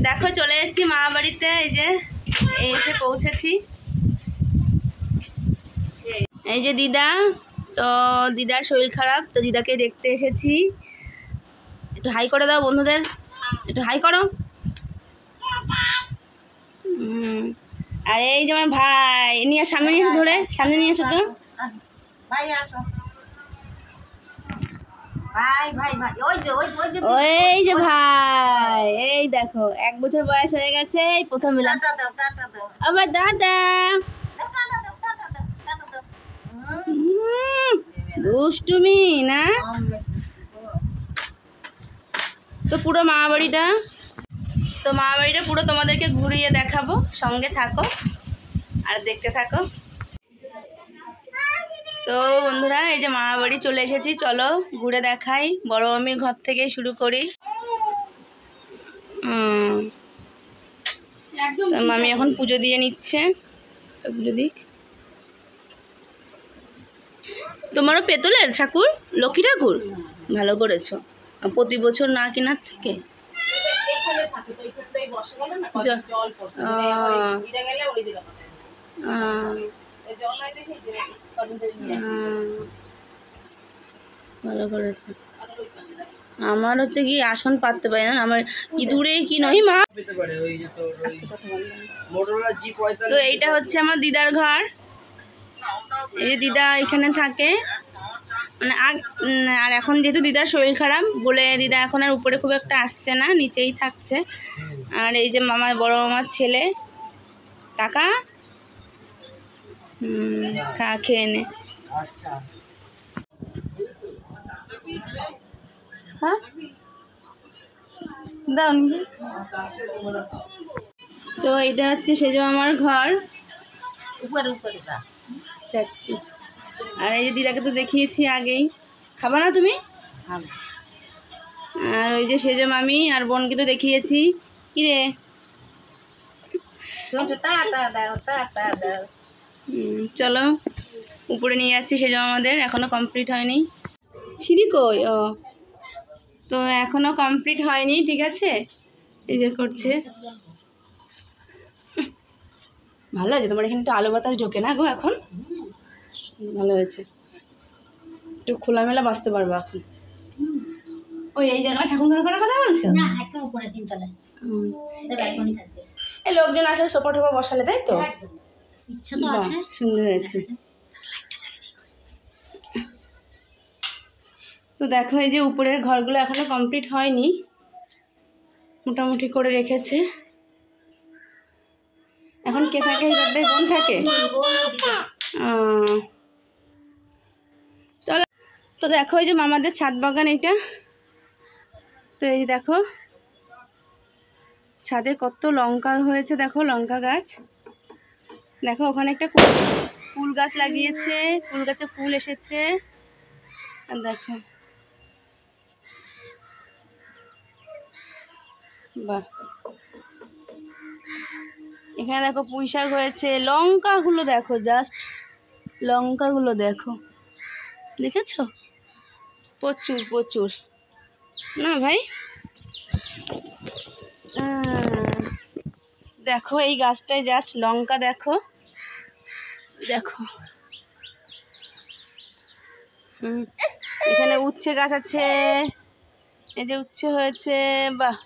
দেখো চলে এসেছি মামা বাড়িতে। এই যে এসে পৌঁছেছি। এই যে দিদা, তো দিদার শরীর খারাপ, তো দিদাকে দেখতে এসেছি। একটু হাই করে দাও বন্ধুদের, একটু হাই করো। আর এই যে আমার ভাই, নিয়ে সামনে নিয়ে এসো, ধরে সামনে নিয়ে এসো তো। ভাই আসো, ভাই ভাই ভাই, ওই যে ওই যে ভাই, এই দেখো 1 বছর বয়স হয়ে গেছে, এই প্রথম মিলাম। আবার দাদা দুষ্টুমি না। তো পুরো মামা বাড়িটা পুরো তোমাদেরকে ঘুরিয়ে দেখাবো, সঙ্গে থাকো আর দেখতে থাকো। তো বন্ধুরা, এই যে মামা বাড়ি চলে এসেছি, চলো ঘুরে দেখাই। বড় মামির ঘর থেকে শুরু করি। মামি এখন পুজো দিয়ে নিচ্ছে, তো পুজো দিক। তোমারও পেতলের ঠাকুর, লক্ষ্মী ঠাকুর, ভালো করেছো। প্রতি বছর না কেনার থেকে ভালো করেছে। আমার হচ্ছে কি আসন পাততে পারি না, আমার ইঁদুরে কি নয় মা। তো এইটা হচ্ছে আমার দিদার ঘর। এই যে দিদা এখানে থাকে, মানে আর এখন যেহেতু দিদার শরীর খারাপ বলে দিদা এখন আর উপরে খুব একটা আসছে না, নিচেই থাকছে। আর এই যে মামা, বড় মামার ছেলে, টাকা খেয়ে নে। হ্যাঁ দাও। তো এটা হচ্ছে সেজো আমার ঘর, উপরে উপরে যাচ্ছি। আর এই যে দিদাকে তো দেখিয়েছি আগেই, খাবা না তুমি? আর ওই যে সেজো মামি আর বোনকে তো দেখিয়েছি। কিরে চলো উপরে নিয়ে যাচ্ছি, সেজো আমাদের এখনো কমপ্লিট হয়নি। সিঁড়ি কই? ও, তো এখনো কমপ্লিট হয়নি, ঠিক আছে। এই যে করছে, ভালো হয়েছে। তোমার এখানে একটু আলো বাতাস ঢোকে না গো এখন, ভালো হয়েছে। একটু খোলামেলা বাঁচতে পারবো এখন। ওই এই জায়গায় ঠাকুর ঘর করার কথা বলছো? না, একদম উপরে 3 তলায়। এই লোকজন আসলে সোফা টোফা বসালে, তাই তো? ইচ্ছা তো আছে, সুন্দর হয়েছে। তো দেখো এই যে উপরের ঘরগুলো এখনো কমপ্লিট হয়নি, মোটামুটি করে রেখেছে। এখন কে থাকে এই ঘরটায়? বোন থাকে। চলো, তো দেখো এই যে মামাদের ছাদ বাগান এটা। তো এই দেখো ছাদে কত লঙ্কা হয়েছে, দেখো লঙ্কা গাছ। দেখো ওখানে একটা ফুল গাছ লাগিয়েছে, ফুল গাছে ফুল এসেছে। আর দেখো, বাহ, এখানে দেখো পুঁই শাক হয়েছে। লঙ্কাগুলো দেখো, জাস্ট লঙ্কাগুলো দেখো, দেখেছো? প্রচুর প্রচুর না ভাই। দেখো এই গাছটায় জাস্ট লঙ্কা, দেখো দেখো। এখানে উচ্ছে গাছ আছে, এই যে উচ্ছে হয়েছে, বাহ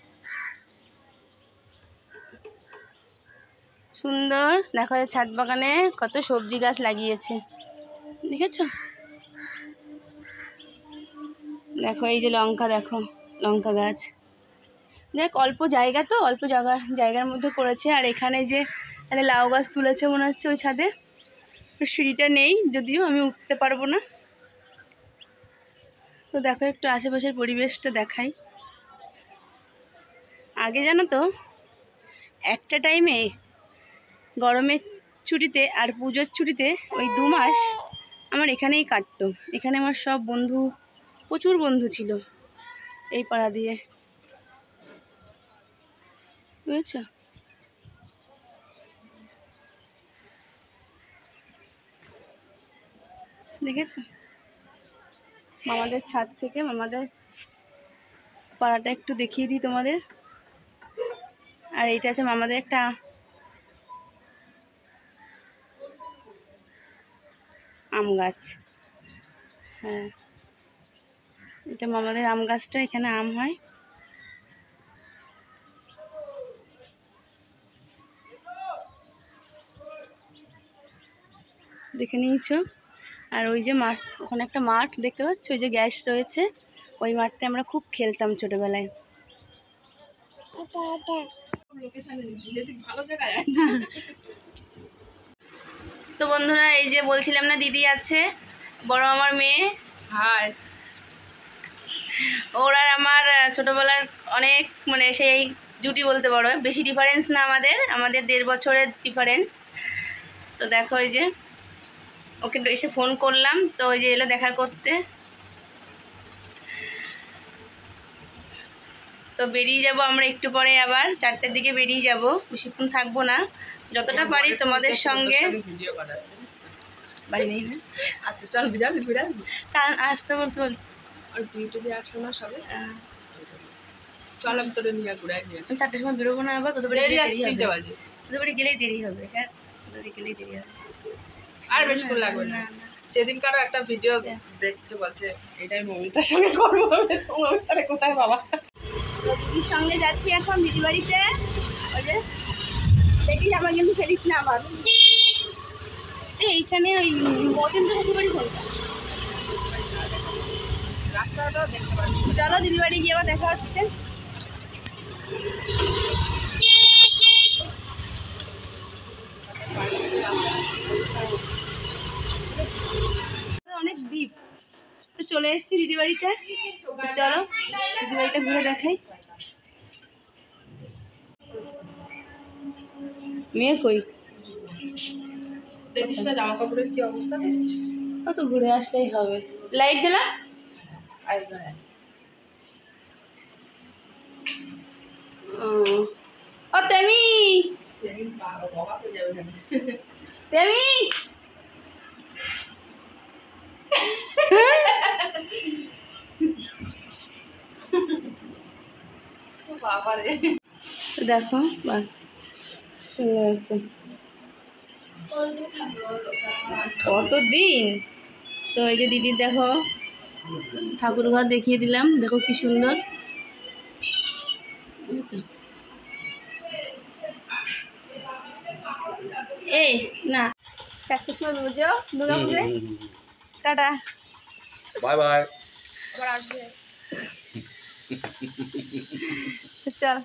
সুন্দর। দেখো ছাদ বাগানে কত সবজি গাছ লাগিয়েছে, দেখেছো? দেখো এই যে লঙ্কা, দেখো লঙ্কা গাছ। দেখ অল্প জায়গা, তো অল্প জায়গার মধ্যে করেছে। আর এখানে যে একটা লাউ গাছ তুলেছে মনে হচ্ছে ওই ছাদে। সিঁড়িটা নেই, যদিও আমি উঠতে পারবো না। তো দেখো একটু আশেপাশের পরিবেশটা দেখাই। আগে জানো তো, একটা টাইমে গরমের ছুটিতে আর পুজোর ছুটিতে ওই 2 মাস আমার এখানেই কাটতো। এখানে আমার সব বন্ধু, প্রচুর বন্ধু ছিল এই পাড়া দিয়ে, বুঝেছো? দেখেছো? মামাদের ছাদ থেকে মামাদের পাড়াটা একটু দেখিয়ে দিই তোমাদের। আর এইটা আছে মামাদের একটা আম গাছ। হ্যাঁ, এটা মামাদের আম গাছটা, এখানে আম হয়। দেখে নিয়েছো। আর ওই যে মাঠ, ওখানে একটা মাঠ দেখতে পাচ্ছ, ওই যে গ্যাস রয়েছে, ওই মাঠটা আমরা খুব খেলতাম ছোটবেলায়। তো বন্ধুরা, এই যে বলছিলাম না দিদি আছে, বড় আমার মেয়ে। হাই। ওর আর আমার ছোটবেলার অনেক মানে সেই জুটি বলতে পারো, বেশি ডিফারেন্স না, আমাদের 1.5 বছরের ডিফারেন্স। তো দেখো এই যে ওকে এসে ফোন করলাম, তো ওই যে এলো দেখা করতে। তো বেরিয়ে যাব আমরা একটু পরে, আবার 4টের দিকে বেরিয়ে যাব, বেশিক্ষণ থাকবো না, যতটা পারি তোমাদের সঙ্গে। বাড়ি নেই না? আচ্ছা চল বিরাবি আসতে বলতে বলতে আর ইউটিউবে আসো না সবে। চল আমি তোরে নিয়ে ঘুরাই নিয়ে 4টের সময় বেরোবো না, আবার তোদের বাড়ি দেরি আছে, দেরি 3টে হবে, বাজে। তোদের বাড়ি গেলেই দেরি হবে। হ্যাঁ, তোদের বাড়ি গেলেই দেরি হবে। আর বেশক্ষণ লাগবে না। না, সেদিনকারও একটা ভিডিও দেখছে, বলছে এটাই মমিতার সঙ্গে করবো। মমিতারে কোথায় বাবা? তো দিদির সঙ্গে যাচ্ছি এখন দিদি বাড়িতে। ওই যে দেখিস, আমার কিন্তু ফেলিস না আবার। এইখানে ওই মজেন্দ্র শ্বশুর বাড়ি কোনটা? রাস্তাটাও দেখতে পাচ্ছি। চলো দিদি বাড়ি গিয়ে আবার দেখা হচ্ছে। অনেক দ্বীপ। তো চলে এসেছি দিদি বাড়িতে, চলো দিদি বাড়িটা ঘুরে দেখাই। মেয়ে কই? দেখিস না জামা কাপড়ের কি অবস্থা দেখছিস? ও তো ঘুরে আসলেই হবে। লাইট জ্বালা। ও তেমি, তেমি, বাবারে দেখো বাহ, সুন্দর হয়েছে। কতদিন। তো এই যে দিদির দেখো ঠাকুর ঘর দেখিয়ে দিলাম, দেখো কি সুন্দর। এই না, 4টের সময় বুঝো দুর্গা পুজোয়। Tata, bye bye. আবার আসবে। চল।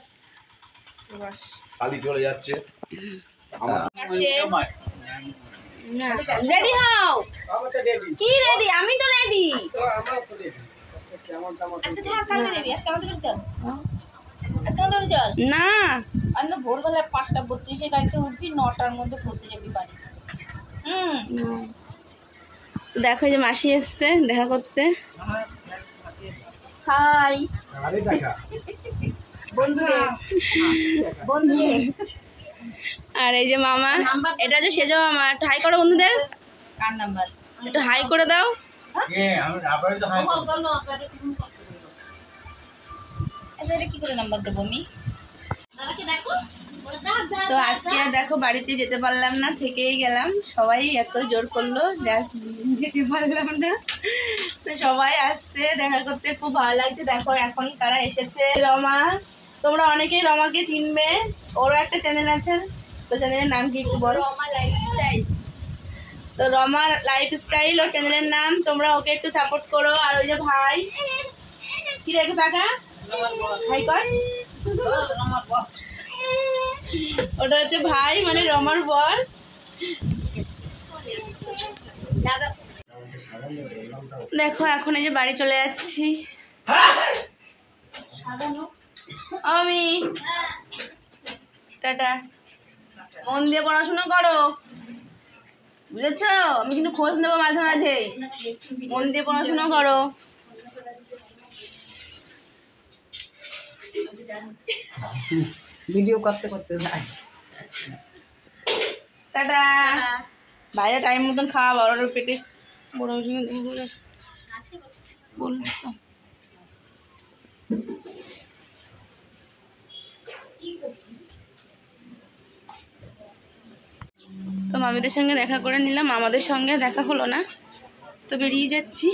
বাস কালি চলে যাচ্ছে। না রেডি হও। কি রেডি? আমি তো রেডি। আজকে থাক, কালকে যাবি। আজকে আমাদের বাড়ি চল। আজকে আমাদের বাড়ি চল। না, আর না ভোরবেলা 5টা 32-এ গাড়িতে উঠবি, 9টার মধ্যে পৌঁছে যাবি বাড়ি। তো দেখো এই যে মাসি এসছে দেখা করতে। হাই বন্ধুদের, বন্ধুদের। আর এই যে মামা, এটা যে সেজো মামা। একটু হাই করো বন্ধুদের, কার নাম্বার? একটু হাই করে দাও। আচ্ছা, এটা কি করে নাম্বার দেবো আমি? দাদাকে দেখো। তো আজকে আর দেখো বাড়িতে যেতে পারলাম না, থেকেই গেলাম। সবাই এত জোর করলো, যেতে পারলাম না। তো সবাই আসছে দেখা করতে, খুব ভালো লাগছে। দেখো এখন কারা এসেছে। রমা, তোমরা অনেকেই রমাকে চিনবে, ওরও একটা চ্যানেল আছে। তো চ্যানেলের নাম কি একটু বলো? রমা লাইফস্টাইল। তো রমা লাইফস্টাইল ওর চ্যানেলের নাম, তোমরা ওকে একটু সাপোর্ট করো। আর ওই যে ভাই, কি রে একটু টাকা ভাই কর, ওটা হচ্ছে ভাই মানে রমার বর। দেখো এখন এই যে বাড়ি চলে যাচ্ছি আমি। টাটা, মন দিয়ে পড়াশোনা করো, বুঝেছো? আমি কিন্তু খোঁজ নেবো মাঝে মাঝে, মন দিয়ে পড়াশোনা করো। ভিডিও করতে করতে যাই। টাটা। বাইরে টাইম মতন খাওয়া, 12টার পেটে বড় বলবো তো। তো মামিদের সঙ্গে দেখা করে নিলাম, আমাদের সঙ্গে দেখা হলো না, তো বেরিয়ে যাচ্ছি।